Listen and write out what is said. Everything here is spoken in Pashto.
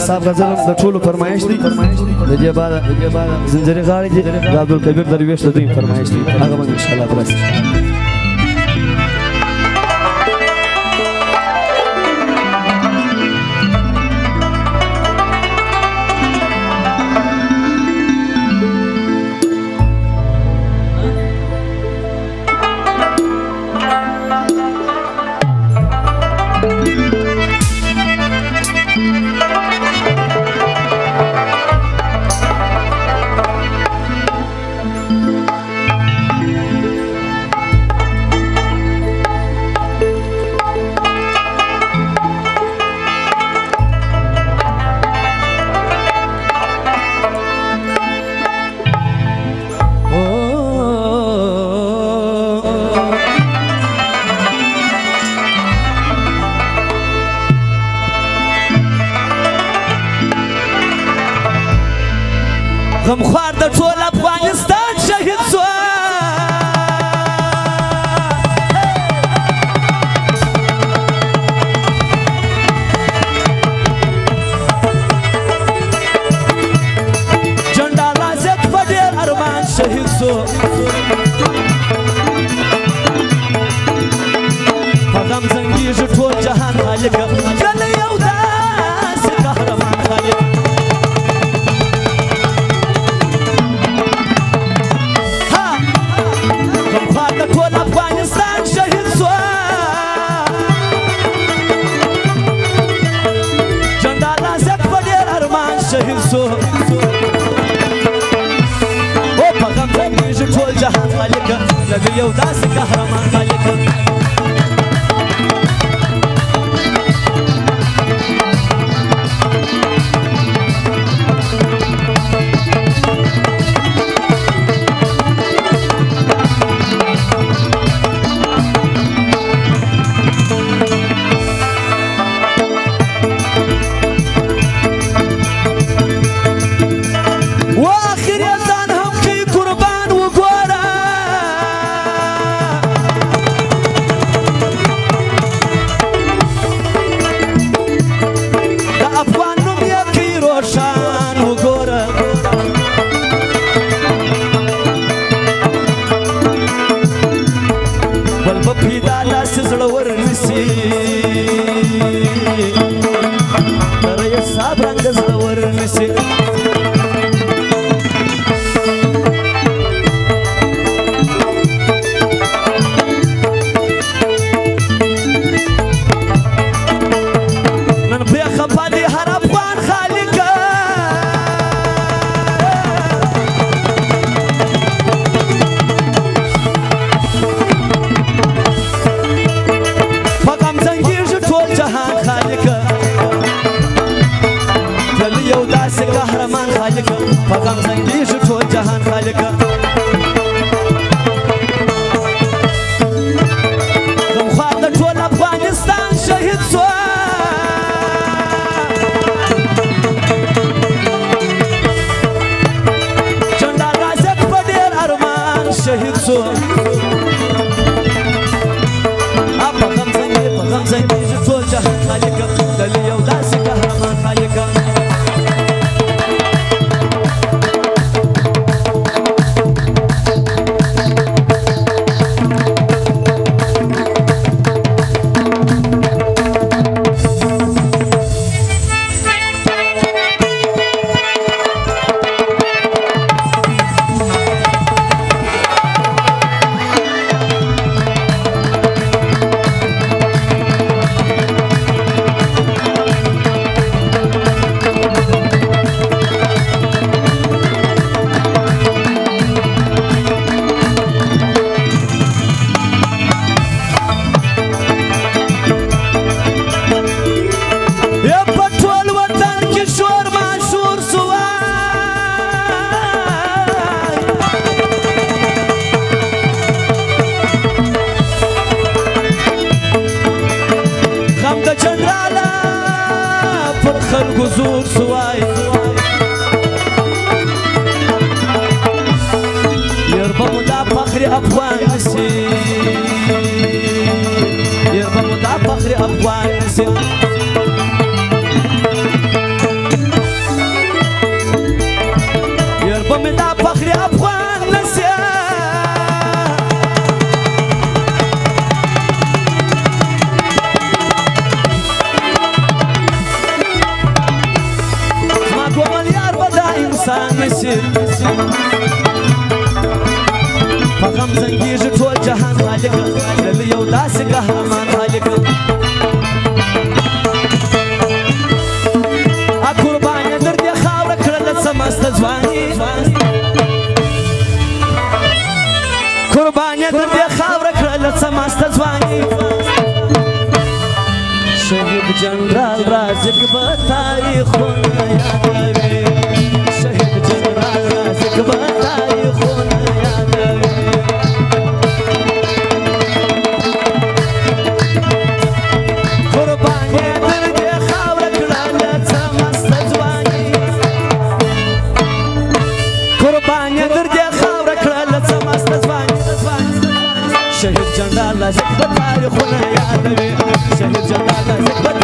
صاحب غزل د ټولو فرمایش دی د دې بعد زنجیري غاړي دي د عبدالکبیر درویش د دوی فرمایش دی هغه باندې ان شاء الله درس غمخوار د ټول افغانستان شهید شو جنډاله زیات په ډېر ارمان شهید شو په غم زنګېږي ټول جهان خالقه جل یو داسې قهرمان خالق ټول افغانستان شهید شو جنډاله زیات په ډېر ارمان شهید شو او په غم زنګېږي ټول جهان خالقه لږ یو داسې قهرمان خالقه په غم زنګېږي ټول جهان خالقه غمخوار د ټول افغانستان شهید شو جنډاله زیات په ډېر ارمان شهید شو په غم زنګېږي ټول جهان خالقه دل یو داسې قهرمان خالقه خلقو زور سواي يربمو دا فخر افغان نسي يربمو دا فخر افغان نسي مې دا فخر افغان نسیا زما کومل یار به دا انسان نسي په غم زنګېږي ټول جهان خالقه دل یو داسې قهرمان خالقه قربانې در دې خاوره کړله څه مسته ځواني قربانې در دې خاوره کړله څه مسته ځواني شهید جنرال رازق به تاریخونه یادوي شهید جنرال رازق به تاریخونه یادوي قربانې در دې خاوره کړله څه مسته ځواني قربانې در دې خاوره کړله څه مسته ځواني شهید جنرال رازق به تاریخونه یادوي شهید جنرال رازق به